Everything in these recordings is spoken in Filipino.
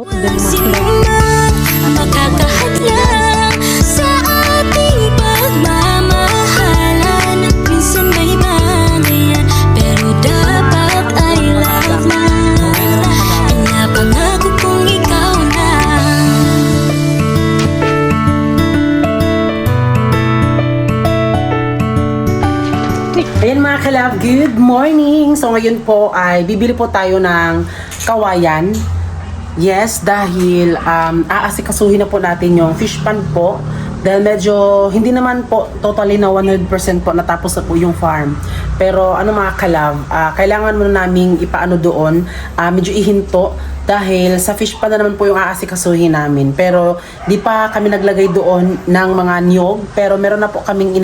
Walang sinuman makakahadlang sa ating pagmamahalan. Minsan may bangayan, pero dapat ay lahat na. Pinapangako kong ikaw na. Ayan mga kalab, good morning! So ngayon po ay bibili po tayo ng kawayan. Yes, dahil aasikasuhin na po natin yung fish pan po. Dahil medyo hindi naman po totally na 100% po natapos na po yung farm. Pero ano mga kalab, kailangan muna naming ipaano doon, medyo ihinto. Dahil sa fish pan na naman po yung aasikasuhin namin. Pero di pa kami naglagay doon ng mga niyog. Pero meron na po kaming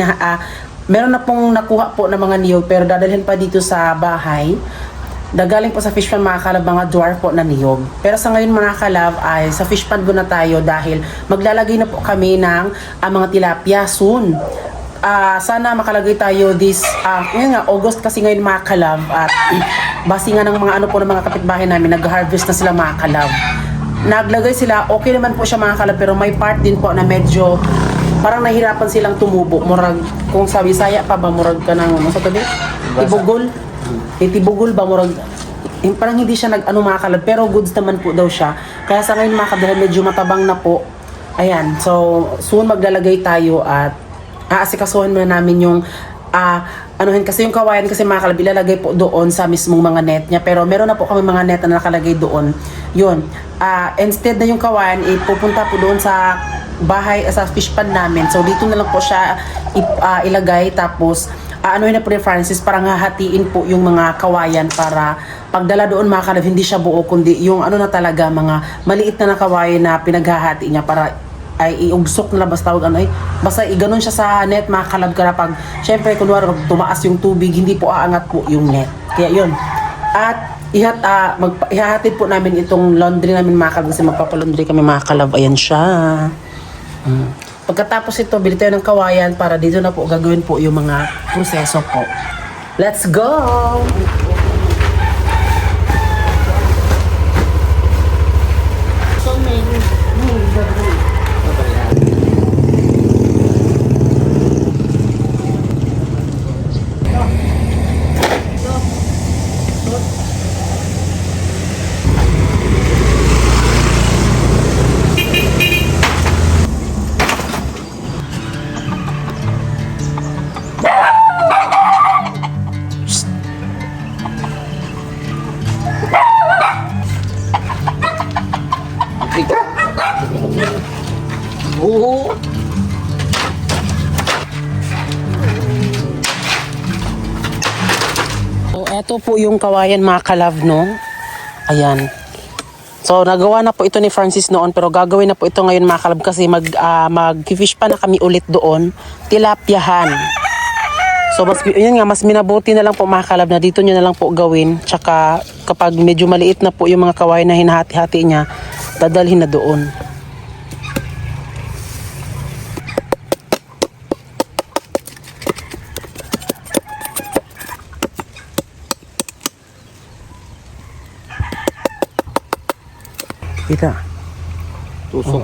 meron na pong nakuha po ng mga niyog, pero dadalhin pa dito sa bahay. Dagaling po sa fish pan mga kalab, mga dwarf po na niyog. Pero sa ngayon mga kalab ay sa fish pan na tayo dahil maglalagay na po kami ng mga tilapia soon. Sana makalagay tayo ngayon nga, August kasi ngayon mga kalab. At base nga ng mga ano po ng mga kapitbahay namin, nag-harvest na sila mga kalab. Naglagay sila, okay naman po siya mga kalab, pero may part din po na medyo parang nahirapan silang tumubo. Murag, kung sa Bisaya pa ba, murag ka ng, ano sa tabi? Tibugol. Tibugol ba, murag, parang hindi siya nag-ano mga kalab, pero goods naman po daw siya. Kaya sa ngayon mga kalab, medyo matabang na po. Ayan, so soon maglalagay tayo at aasikasuhin muna namin yung, kasi yung kawayan kasi mga kalab, ilalagay po doon sa mismong mga net niya. Pero meron na po kami mga net na nakalagay doon. Yun, instead na yung kawayan, pupunta po doon sa bahay, sa fish pan namin. So dito na lang po siya ilagay, tapos anuhin na po ni Francis, parang hahatiin po yung mga kawayan para pagdala doon mga kalab, hindi siya buo, kundi yung ano na talaga, mga maliit na kawayan na pinaghahati niya para ay iugsok na basta basta iganon siya sa net mga kalab, para pag syempre kunwari tumaas yung tubig, hindi po aangat po yung net. Kaya yun, at ihahatid po namin itong laundry namin mga kalab, kasi magpapalaundry kami mga kalab. Ayan siya. Pagkatapos ito, bili tayo ng kawayan para dito na po gagawin po yung mga proseso po. Let's go! Oo. So, eto po yung kawayan mga kalab, no? Ayan. So, nagawa na po ito ni Francis noon, pero gagawin na po ito ngayon mga kalab, kasi mag-fish pa na kami ulit doon. Tilapyahan. So, mas minabuti na lang po mga kalab na dito nyo na lang po gawin. Tsaka, kapag medyo maliit na po yung mga kawayan na hinahati-hati niya, dadalhin na doon. Kita. Tusok.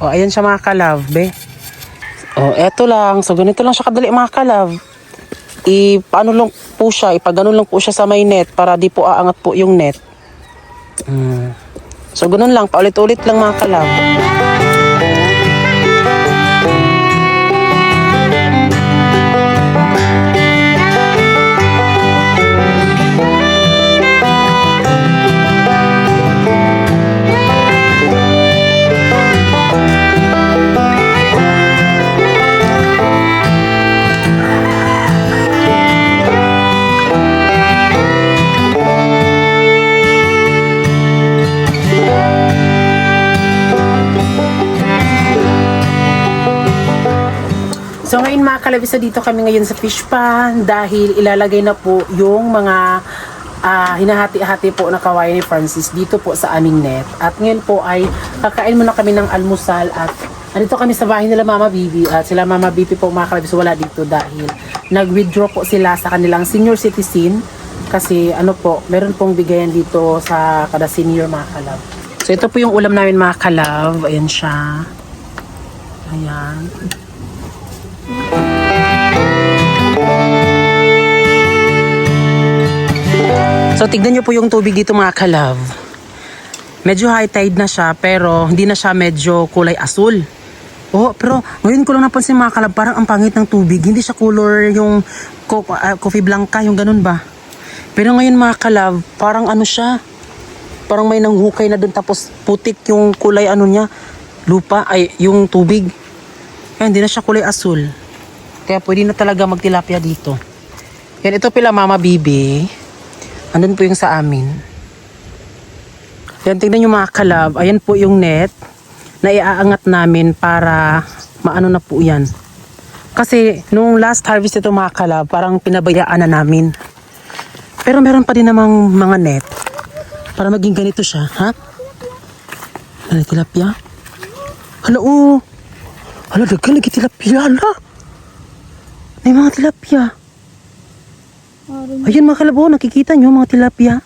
Ayan siya mga kalab, be. Eto lang. So, ganito lang siya kadali mga kalab. Paano lang po siya, ipagano lang po siya sa may net para di po aangat po yung net. So, ganun lang. Paulit-ulit lang mga kalab. So ngayon mga kalabisa, dito kami ngayon sa fish pan dahil ilalagay na po yung mga hinahati-hati po na kawayan ni Francis dito po sa aming net. At ngayon po ay kakain muna kami ng almusal at andito kami sa bahay nila Mama Bibi. At sila Mama Bibi po mga kalabisa wala dito dahil nag-withdraw po sila sa kanilang senior citizen kasi ano po, meron pong bigayan dito sa kada senior mga kalab. So ito po yung ulam namin mga kalab. Ayan siya. Ayan. So tignan nyo po yung tubig dito mga kalab. Medyo high tide na siya pero hindi na siya medyo kulay asul. Oh, pero ngayon ko lang napansin mga kalab, parang ang pangit ng tubig. Hindi siya color yung coffee blanca, yung ganun ba? Pero ngayon mga kalab, parang ano siya, parang may nanghukay na dun tapos putik yung kulay ano niya, lupa, ay yung tubig. Kaya hindi na siya kulay asul. Kaya pwede na talaga magtilapia dito. Yan, ito pila Mama Bibi. Andun po yung sa amin. Yan, tingnan nyo mga kalab. Ayan po yung net na iaangat namin para maano na po yan. Kasi nung last harvest ito mga kalab, parang pinabayaan na namin. Pero meron pa din namang mga net para maging ganito siya. Ha? Ano, tilapia? Hala, oo. Hala, dagan lagi tilapia. Hala. May mga tilapia. Ayun mga kalab, oh, nakikita nyo mga tilapia.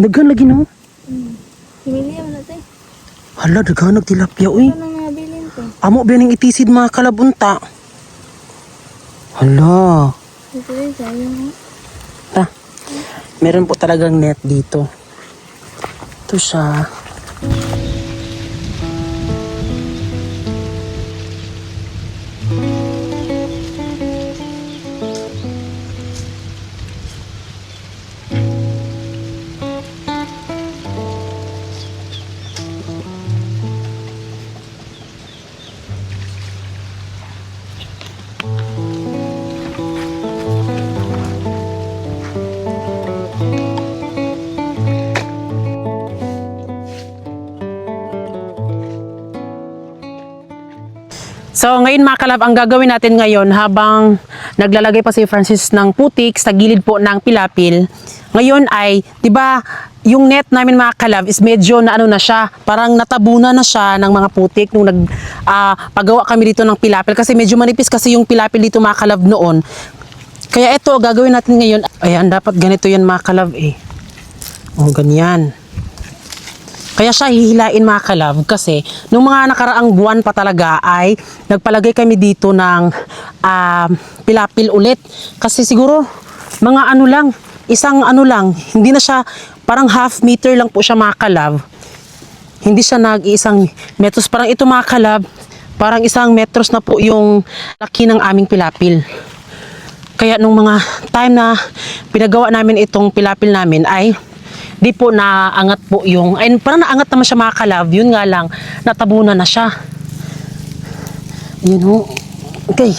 Dagan lagi no. Himili mo na tayo. Hala, dagan nagtilapia, uy. Ano nga bilin to? Amo bening itisid mga kalabunta. Hala. Ito rin sayang. Ta. Meron po talagang net dito. Ito siya. So ngayon mga kalab, ang gagawin natin ngayon habang naglalagay pa si Francis ng putik sa gilid po ng pilapil. Ngayon ay, 'di ba, yung net namin mga kalab is medyo na ano na siya, parang natabunan na siya ng mga putik nung paggawa kami dito ng pilapil kasi medyo manipis kasi yung pilapil dito mga kalab noon. Kaya ito gagawin natin ngayon. Ayan, dapat ganito yan mga kalab eh. Oh, ganyan. Kaya siya hihilain mga kalab kasi nung mga nakaraang buwan pa talaga ay nagpalagay kami dito ng pilapil ulit. Kasi siguro mga ano lang, isang ano lang, hindi na siya, parang half meter lang po siya mga kalab. Hindi siya nag-iisang metros. Parang ito mga kalab, parang isang metros na po yung laki ng aming pilapil. Kaya nung mga time na pinagawa namin itong pilapil namin ay di po naangat po yung, ay parang naangat naman siya mga kalab, yun nga lang, natabunan na siya. Ayan ho. Okay.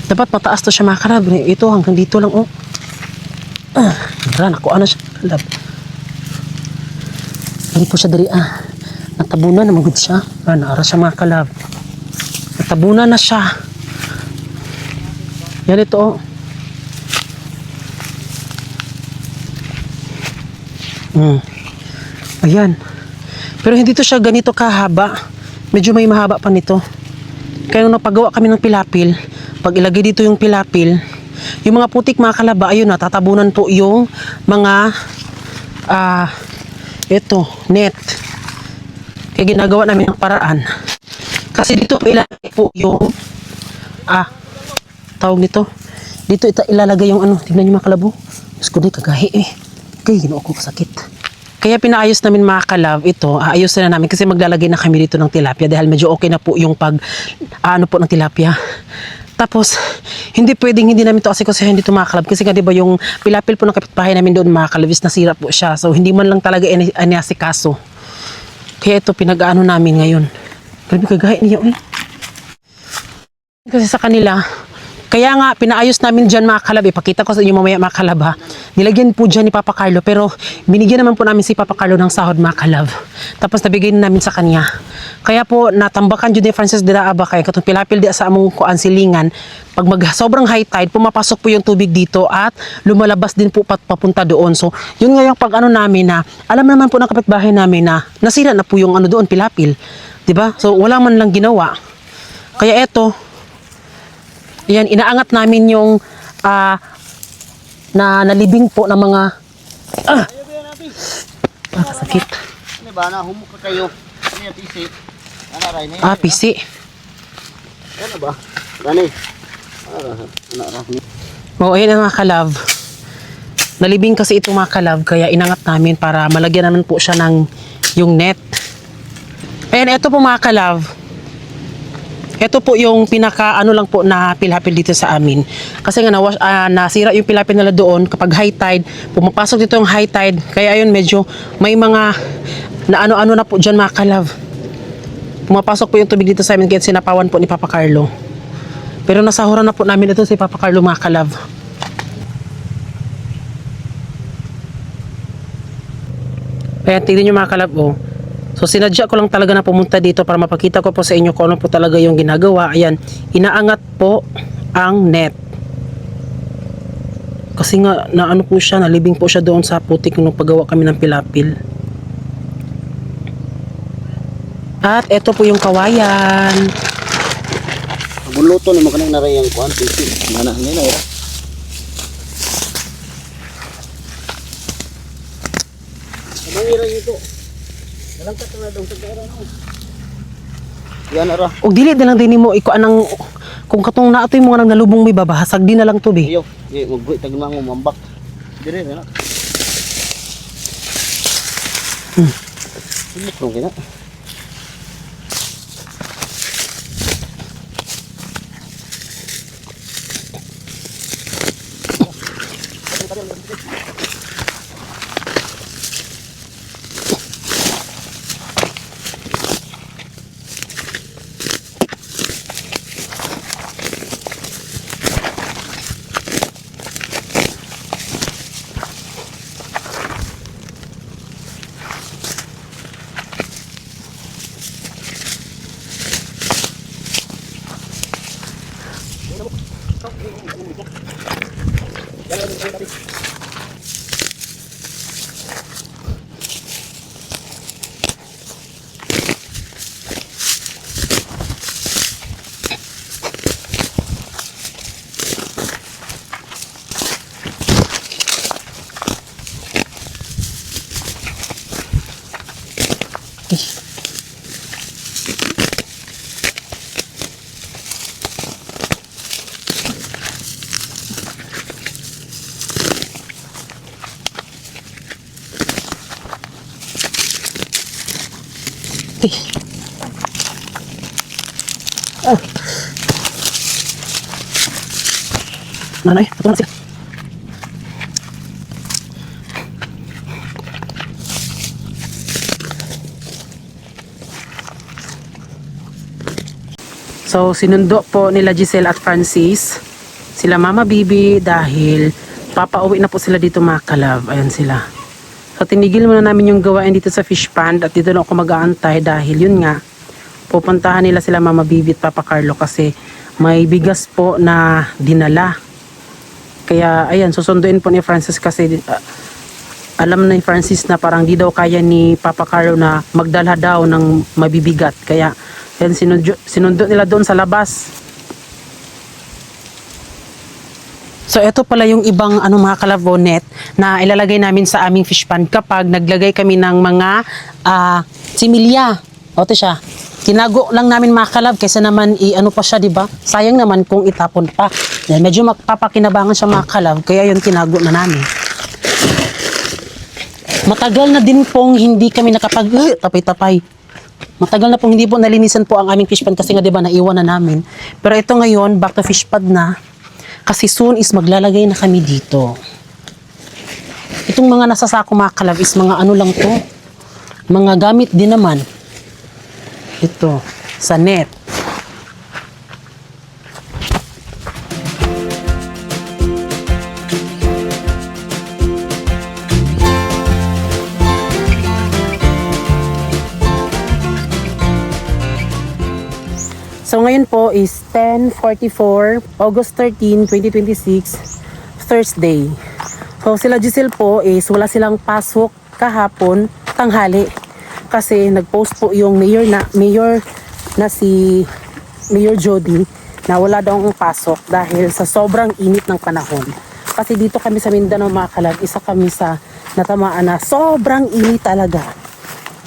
Dapat mataas to siya mga kalab. Ito hanggang dito lang oh. Nakuha na siya kalab. Hindi po siya dari natabunan na magod siya. Naara siya mga kalab. Natabunan na siya. Yan ito oh. Ayan. Pero hindi to siya ganito kahaba. Medyo may mahaba pa nito. Kaya nung napagawa kami ng pilapil, pag ilagay dito yung pilapil, yung mga putik mga kalaba, ayun na, tatabunan po yung mga ito, net. Kaya ginagawa namin ng paraan. Kasi dito ilalagay po yung tawag nito. Dito ilalagay yung ano, tignan nyo mga kalabo. Mas ko di kagahi eh. Kaya ginoo ko kasakit. Kaya pinaayos namin mga kalab ito, aayusin na namin kasi maglalagay na kami dito ng tilapia dahil medyo okay na po yung ano po ng tilapia. Tapos, hindi pwedeng hindi namin to kasi hindi to mga kalab kasi nga diba yung pilapil po ng kapitbahay namin doon mga kalab is nasira po siya. So, hindi man lang talaga iniasikaso. Kaya ito pinag-ano namin ngayon. Grabe kagahin niya eh. Kasi sa kanila, kaya nga, pinaayos namin dyan mga kalab. Ipakita ko sa inyo mamaya mga kalab ha. Nilagyan po dyan ni Papa Carlo. Pero binigyan naman po namin si Papa Carlo ng sahod mga kalab. Tapos nabigay namin sa kanya. Kaya po natambakan dyan ni Francis de la Aba. Kaya katong pilapil di sa among kuan silingan. Pag sobrang high tide, pumapasok po yung tubig dito at lumalabas din po papunta doon. So yun nga yung pag ano namin na, alam naman po ng kapitbahay namin na nasira na po yung ano doon, pilapil. Diba? So wala man lang ginawa. Kaya eto, yan, inaangat namin yung nalibing po ng mga Sakit. Ano ba na humuk ka kayo? Ano yung PC? Ano ray na? Ah, pisi. Ano ba? Gani. Ano ra? Oo, ayan mga kalab. Nalibing kasi ito mga kalab, kaya inangat namin para malagyan naman po siya ng yung net. Ayan, ito po mga kalab. Ito po yung pinaka ano lang po na pilapil dito sa amin. Kasi nga nasira yung pilapil nila doon kapag high tide. Pumapasok dito yung high tide. Kaya ayun medyo may mga na ano-ano na po dyan mga kalab. Pumapasok po yung tubig dito sa amin kaya sinapawan po ni Papa Carlo. Pero nasahuran na po namin ito si Papa Carlo mga kalab. Ayan, tignan nyo mga kalab oh. So sinadya ko lang talaga na pumunta dito para mapakita ko po sa inyo kung ano po talaga yung ginagawa. Ayan, inaangat po ang net. Kasi nga naano po siya, nalibing po siya doon sa putik nung paggawa kami ng pilapil. At eto po yung kawayan. Buluto ni mo kanang naray ang kuan PC. Ngana ngina ira. Ano ira ito? Nalangkat na daw sa pera no. Yan ara. Og dili na lang din mo iko anang kung katong naatoy mo nga nang nalubong may babahasag di na lang to be. Iyo, magbuy tag mga mambak. Dire na. Sino ko gina? Oh. Nanay, ito na siya. So, sinundo po nila Giselle at Francis sila Mama Bibi dahil papauwi na po sila dito mga kalab. Ayan sila. So, tinigil muna namin yung gawain dito sa fish pond at dito na ako mag-aantay dahil yun nga, pupuntahan nila sila Mama Bibi at Papa Carlo kasi may bigas po na dinala. Kaya, ayan, susunduin po ni Francis kasi alam na ni Francis na parang di daw kaya ni Papa Carlo na magdala daw ng mabibigat. Kaya, yan, sinundo nila doon sa labas. So, ito pala yung ibang mga kalavonet na ilalagay namin sa aming fish pond kapag naglagay kami ng mga similya. O, ito siya. Tinago lang namin mga kalab kaysa naman pa siya, di ba? Sayang naman kung itapon pa. Yan, medyo magpapakinabangan siya mga kalab, kaya yun tinago na namin. Matagal na din pong hindi kami tapay-tapay. Matagal na pong hindi po nalinisan po ang aming fish pond kasi nga, di ba, naiwan na namin. Pero ito ngayon, back to fish pond na. Kasi soon is maglalagay na kami dito. Itong mga nasa sako mga kalab is mga lang to. Mga gamit din naman. Ito, sa net. So ngayon po is 10:44, August 13, 2026, Thursday. So sila Giselle po is wala silang pasok kahapon tanghali. Kasi nag-post po yung mayor na si Mayor Jody na wala daw ang pasok dahil sa sobrang init ng panahon. Kasi dito kami sa Mindanao mga kalab, isa kami sa natamaan na sobrang init talaga.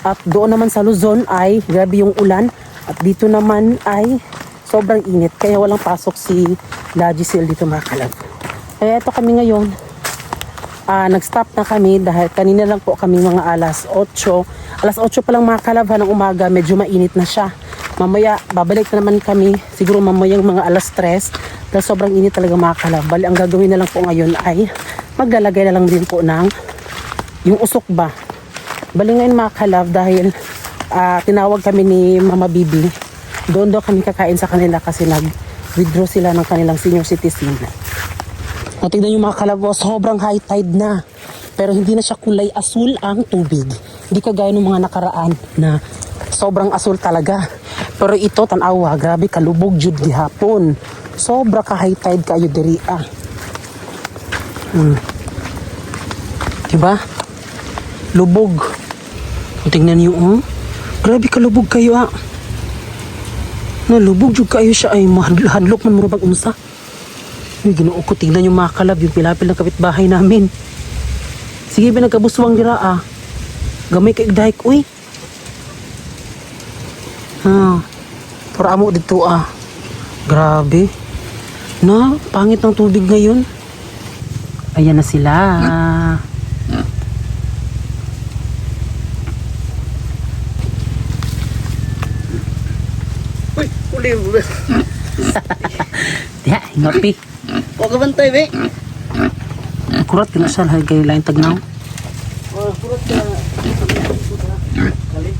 At doon naman sa Luzon ay grabe yung ulan. At dito naman ay sobrang init. Kaya walang pasok si La Giselle dito mga kalab. Kaya ito kami ngayon. Nag-stop na kami dahil kanina lang po kami mga alas 8. Alas 8 pa lang mga kalab ng umaga. Medyo mainit na siya. Mamaya babalik na naman kami. Siguro mamayang mga alas 3. Dahil sobrang init talaga mga kalab. Bali ang gagawin na lang po ngayon ay maglalagay na lang din po ng yung usok ba. Bali ngayon mga kalab dahil tinawag kami ni Mama Bibi. Doon daw kami kakain sa kanila kasi nag-withdraw sila ng kanilang senior citizen. O tignan yung mga kalab, sobrang high tide na. Pero hindi na siya kulay asul ang tubig. Hindi kagaya ng mga nakaraan na sobrang asul talaga. Pero ito tanawa, grabe kalubog jud gihapon. Sobra ka high tide kayo diri Diba? Lubog. Tingnan niyo, grabe kalubog kayo Nalubog jud kayo siya ay mahadlok man murag unsa. Ay, Ginoo ko, tingnan yung mga kalab, yung pilapil ng kapitbahay namin. Sige, nagkabuswang dira Gamay kay dahik, uy. Para amo dito Grabe. Pangit ng tubig ngayon. Ayan na sila. Uy, uli mo. Diha, hingapi. Huwag ka bantay, be. Kurat ka na siya, lahat kayo laing tagnaw. Kurot ka. Galit.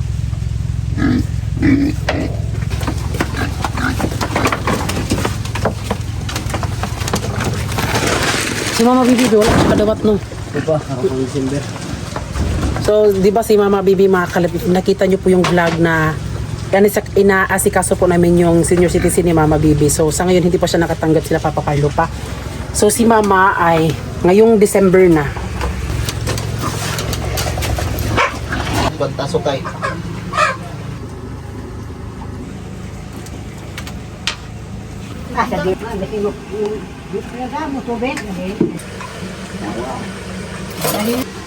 Si Mama Bibi, wala siya kadawat no. Diba? Ako po December. So, di ba si Mama Bibi, mga kalab, nakita nyo po yung vlog na inaasikaso po namin yung senior citizen ni Mama Bibi. So, sa ngayon, hindi pa siya nakatanggap sila Papa Carlo pa. So, si Mama ay ngayong December na. Bantaso kay.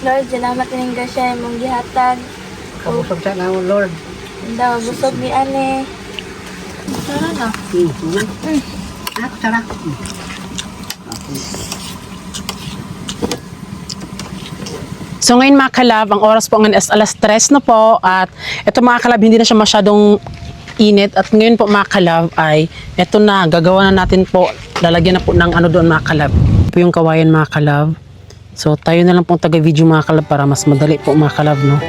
Lord, salamat ng grasya mong gihatag. Kabusog siya na Lord. Daw, busog ni Ane. Tara na. Sarap. So ngayon mga kalab, ang oras po ngayon is alas 3 na po at ito mga kalab, hindi na siya masyadong init at ngayon po mga kalab ay ito na, gagawa na natin po, lalagyan na po ng ano doon mga kalab. Po yung kawayan mga kalab. So tayo na lang pong taga-video mga kalab para mas madali po mga kalab, no?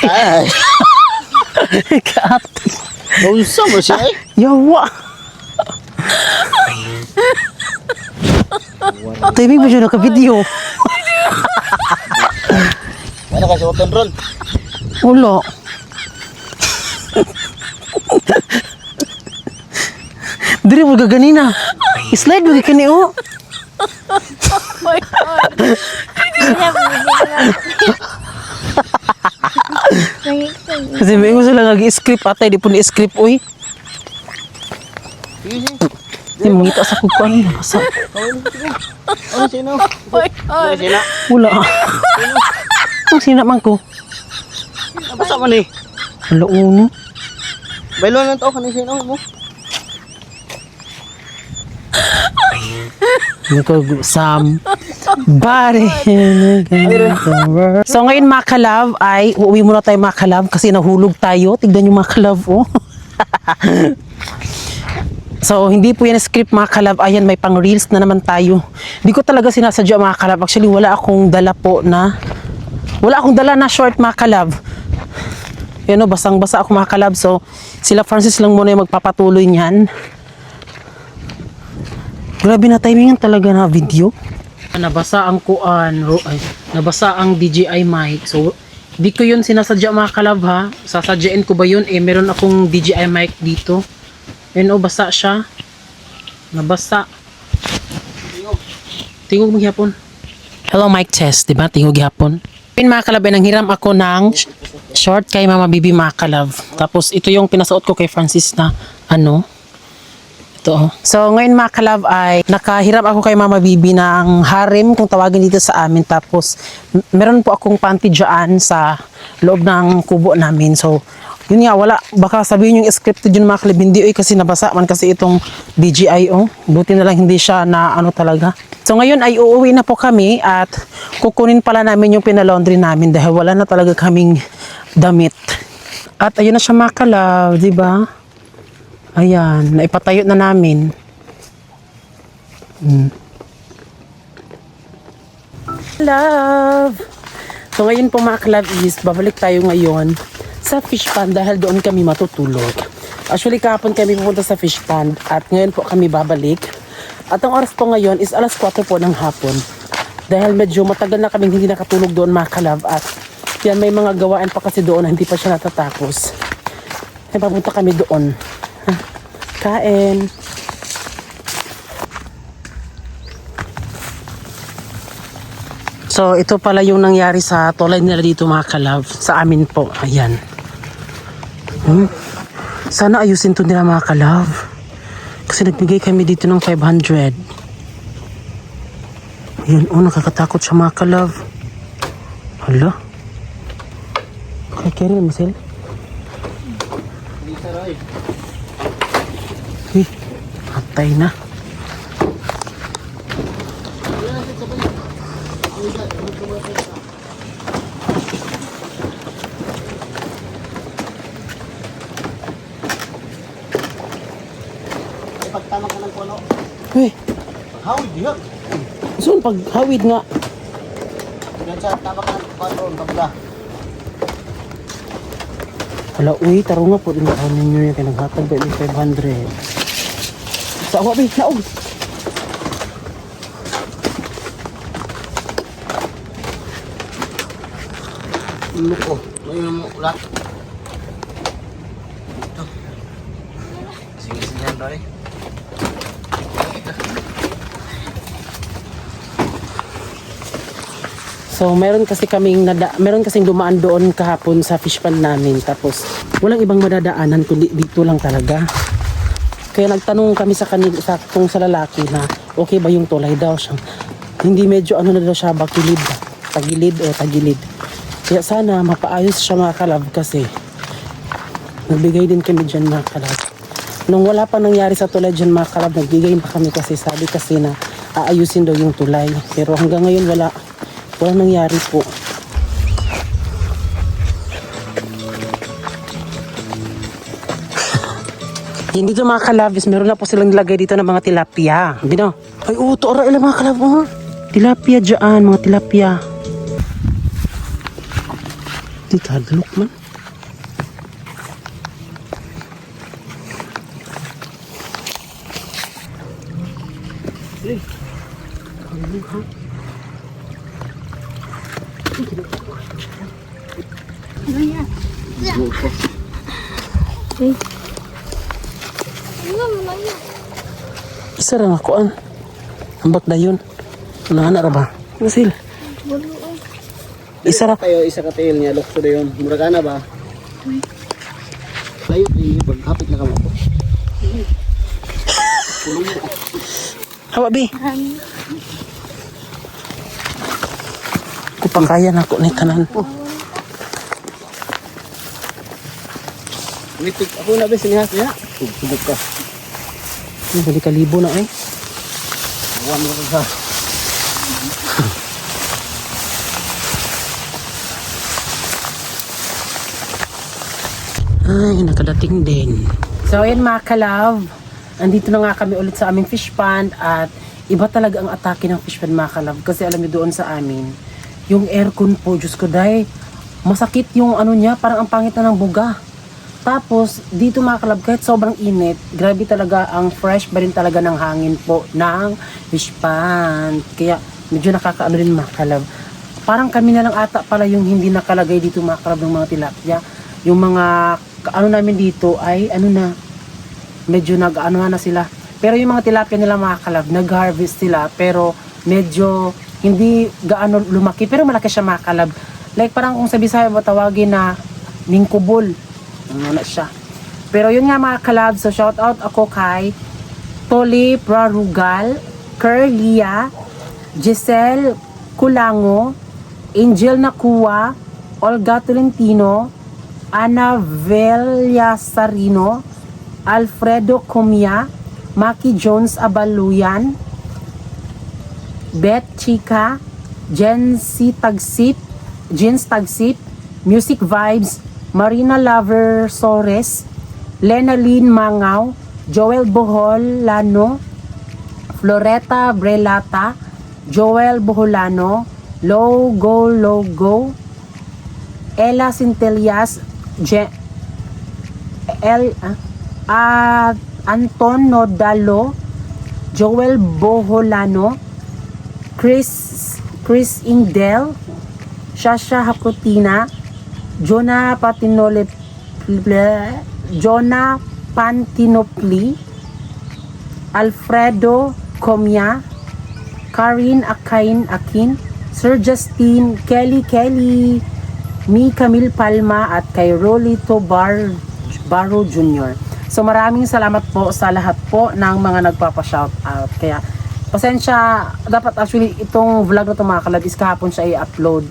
Ay, Kat. unsa mo siya eh? Yawa. Timing mo siya naka-video. Ano ka suoton ron? Wala. Diri mo gaganina. Slide mo kani oh. Kasi may gusto lang nag-script atay, di po ni-script oy. Di mangita sa kukuan niya. Basa. Ano sino? Ano sino? Wala. Ang sina man ko. Basta man eh. Hala, uno. Bailo na to, kanina sino mo. Somebody. So ngayon mga kalab ay uuwi muna tayo mga kalab kasi nahulog tayo. Tignan nyo mga kalab oh. So hindi po yan script mga kalab. Ayan, may pang reels na naman tayo. Hindi ko talaga sinasadya mga kalab. Actually wala akong dala na short mga kalab. Yan o, basang-basa ako mga kalab. So sila Francis lang muna yung magpapatuloy niyan. Grabe na timingan talaga na video. Nabasa ang nabasa ang DJI mic. So, di ko yun sinasadya mga kalab ha. Sasadyain ko ba yun? Meron akong DJI mic dito. Basa siya. Nabasa. Tingog maghapon. Hello mic test, diba? Tingog hapon. Mga kalab, nanghiram ako ng short kay Mama Bibi mga kalab. Tapos, ito yung pinasuot ko kay Francis na ito. So ngayon mga kalab ay nakahiram ako kay Mama Bibi ng harem kung tawagin dito sa amin. Tapos meron po akong panty dyan sa loob ng kubo namin. So yun nga, wala, baka sabihin yung scripted yun mga kalab, hindi kasi nabasa man kasi itong DJI buti na lang hindi siya na talaga. So ngayon ay uuwi na po kami at kukunin pala namin yung pinalaundry namin dahil wala na talaga kaming damit. At ayun na siya mga kalab, di ba? Ayan, naipatayo na namin. Love! So ngayon po mga kalab is, babalik tayo ngayon sa fish pond dahil doon kami matutulog. Actually kahapon kami pupunta sa fish pond at ngayon po kami babalik. At ang oras po ngayon is alas 4 po ng hapon. Dahil medyo matagal na kaming hindi nakatulog doon mga kalab at yan may mga gawaan pa kasi doon na hindi pa siya natatapos. Kaya papunta kami doon. Kain. So ito pala yung nangyari sa tulay nila dito mga kalab. Sa amin po. Ayan. Sana ayusin to nila mga kalab. Kasi nagbigay kami dito ng 500. Ayan, nakakatakot siya mga kalab. Hala. Kaya rin masel. Patay na. Pagtama ka ng puno. Uy, Hawid diha. saan paghawid nga? Diyan sa tama ka ng puno, bagla. Wala, uy, taro nga po din ako ninyo yung kinaghatag ba yung 500. Sa awa, bay, naog. Luko. Ngayon mo ulat. Ito. Sige, sinyan doy. So, meron kasing dumaan doon kahapon sa fish pond namin. Tapos, walang ibang madadaanan kundi dito lang talaga. Kaya nagtanong kami sa lalaki na okay ba yung tulay daw siya. Hindi medyo na daw siya ba, tagilid. Kaya sana mapaayos siya mga kalab kasi nagbigay din kami dyan mga kalab. Nung wala pa nangyari sa tulay dyan mga kalab, nagbigay pa kami kasi sabi kasi na aayusin daw yung tulay. Pero hanggang ngayon walang nangyari po. Hindi dito mga kalabis, meron na po silang nilagay dito ng mga tilapia. Bino? Ay, tora ilang mga kalab. Tilapia dyan, mga tilapia. Dito, hadlok man. Isa lang ako ang ambak na yun. Unahan na ba? Masil. Isa lang. Isa ka tail niya, lukso na yun. Murag na ba? Layo din yung pagkapit na kamo ko. Hawa, Bi. Kupakayan ako ni tanan po. Mitik ako na ba sinihas niya? Tugtugok ka. Balik kalibo na eh. Awan mo ka. Ay, nakadating din. So, ayan mga kalove. Andito na nga kami ulit sa aming fish pond at iba talaga ang atake ng fish pond mga kalove. Kasi alam niyo doon sa amin, yung aircon po, Diyos ko dahi, masakit yung ano niya, parang ang pangit na ng buga. Tapos, dito mga kalove, kahit sobrang init, grabe talaga ang fresh ba rin talaga ng hangin po ng fish pond. Kaya, medyo nakakaano din mga kalove. Parang kami na lang ata pala yung hindi nakalagay dito mga kalove ng mga tilapia. Yung mga ano namin dito ay ano na, medyo nag-ano na sila. Pero yung mga tilapia nila mga kalab, nag-harvest sila pero medyo hindi gaano lumaki pero malaki siya mga kalab. Like parang kung sa Bisaya matawagin na ningkubol. Ano na siya. Pero yun nga mga kalab, so shout out ako kay Toli Prarugal, Kerlia, Giselle Kulango, Angel Nakua, Olga Tolentino, Ana Villasarino, Alfredo Comia, Maki Jones Abaluyan, Beth Chica, Jens Tagsip, Music Vibes, Marina Lover Sores, Lena Lynn Mangaw, Joel Boholano, Floreta Brelata, Joel Boholano, Logo, Ella Centellas, Anton Nodalo, Joel Boholano, Chris Indel, Shasha Hakutina, Jonah Pantinopli, Alfredo Comia, Karin Akin, Sir Justin, Kelly, Mi Camille Palma at kay Rolito Barro Jr. So maraming salamat po sa lahat po ng mga nagpapa-shout out. Kaya pasensya, dapat actually itong vlog na ito mga kalab is kahapon siya i-upload.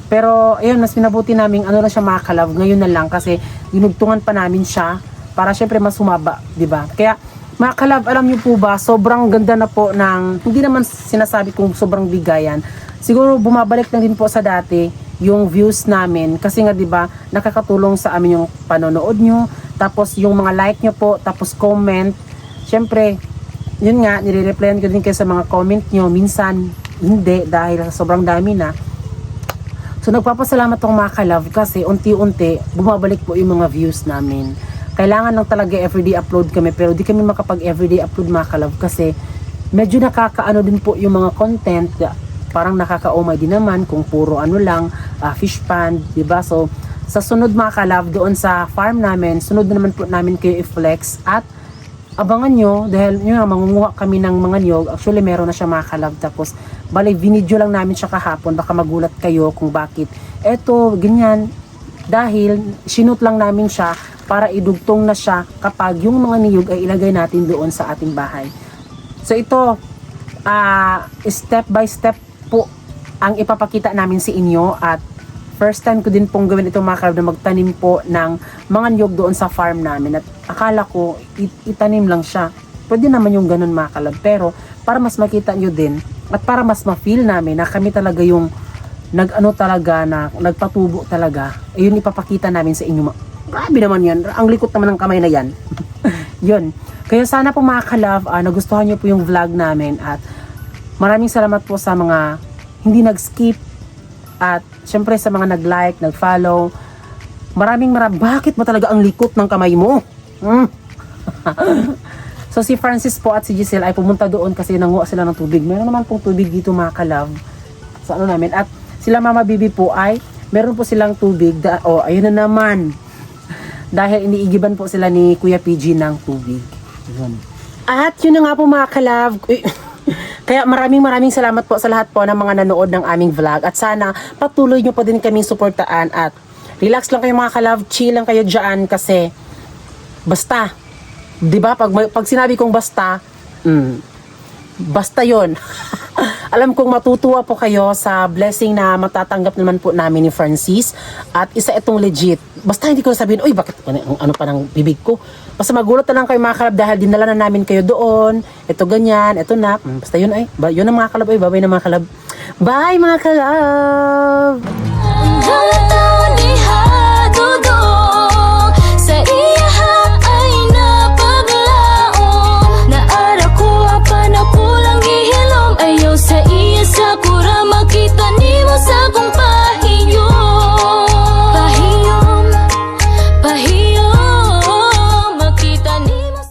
Pero ayun, mas pinabuti namin ano na siya mga kalab ngayon na lang kasi dinugtungan pa namin siya para syempre mas humaba, di ba? Kaya mga kalab, alam niyo po ba, sobrang ganda na po ng, hindi naman sinasabi kong sobrang bigayan. Siguro bumabalik lang din po sa dati yung views namin kasi nga 'di ba nakakatulong sa amin yung panonood nyo, tapos yung mga like nyo po, tapos comment. Syempre, yun nga, nire-replyan ko din kayo sa mga comment nyo. Minsan, hindi dahil sobrang dami na. So nagpapasalamat tong mga kalove kasi unti-unti bumabalik po yung mga views namin. Kailangan lang talaga everyday upload kami pero di kami makapag everyday upload mga kalove kasi medyo nakakaano din po yung mga content. Parang nakakaumay din naman kung puro ano lang, fish pond, diba? So, sa sunod mga kalove, doon sa farm namin, sunod na naman po namin kayo i-flex at abangan nyo, dahil yun, mangunguha kami ng mga niyog. Actually, meron na siya mga kalove. Tapos, bali, vinidyo lang namin siya kahapon. Baka magulat kayo kung bakit. Eto, ganyan. Dahil, sinut lang namin siya para idugtong na siya kapag yung mga niyog ay ilagay natin doon sa ating bahay. So, ito, step by step po ang ipapakita namin sa inyo at first time ko din pong gawin itong mga kalab na magtanim po ng mga niyog doon sa farm namin at akala ko itanim lang siya. Pwede naman yung ganun mga kalab pero para mas makita nyo din at para mas ma-feel namin na kami talaga yung nag-ano talaga na nagpatubo talaga, ayun ipapakita namin sa inyo. Grabe naman yan, ang likot naman ng kamay na yan. Yun, kaya sana po mga kalab nagustuhan nyo po yung vlog namin at maraming salamat po sa mga hindi nag-skip at syempre sa mga nag-like, nag-follow. Bakit ba talaga ang likot ng kamay mo? So si Francis po at si Giselle ay pumunta doon kasi nanguha sila ng tubig. Meron naman pong tubig dito mga kalab sa ano namin. At sila Mama Bibi po ay meron po silang tubig. Ayun na naman. Dahil iniigiban po sila ni Kuya PG ng tubig. Yun. At yun na nga po mga kalab. Kaya maraming salamat po sa lahat po ng mga nanood ng aming vlog at sana patuloy nyo pa din kaming suportaan at relax lang kayo mga kalove, chill lang kayo dyan kasi basta, di ba pag sinabi kong basta, basta yon. Alam kong matutuwa po kayo sa blessing na matatanggap naman po namin ni Francis At isa itong legit. Basta hindi ko na sabihin, uy, bakit ano pa ng bibig ko? Basta magulat na lang kayo mga kalab dahil dinala na namin kayo doon. Ito ganyan, ito na. Basta yun ay, yun ang mga kalab. Ay, babay na mga kalab. Bye mga kalab! Hanggang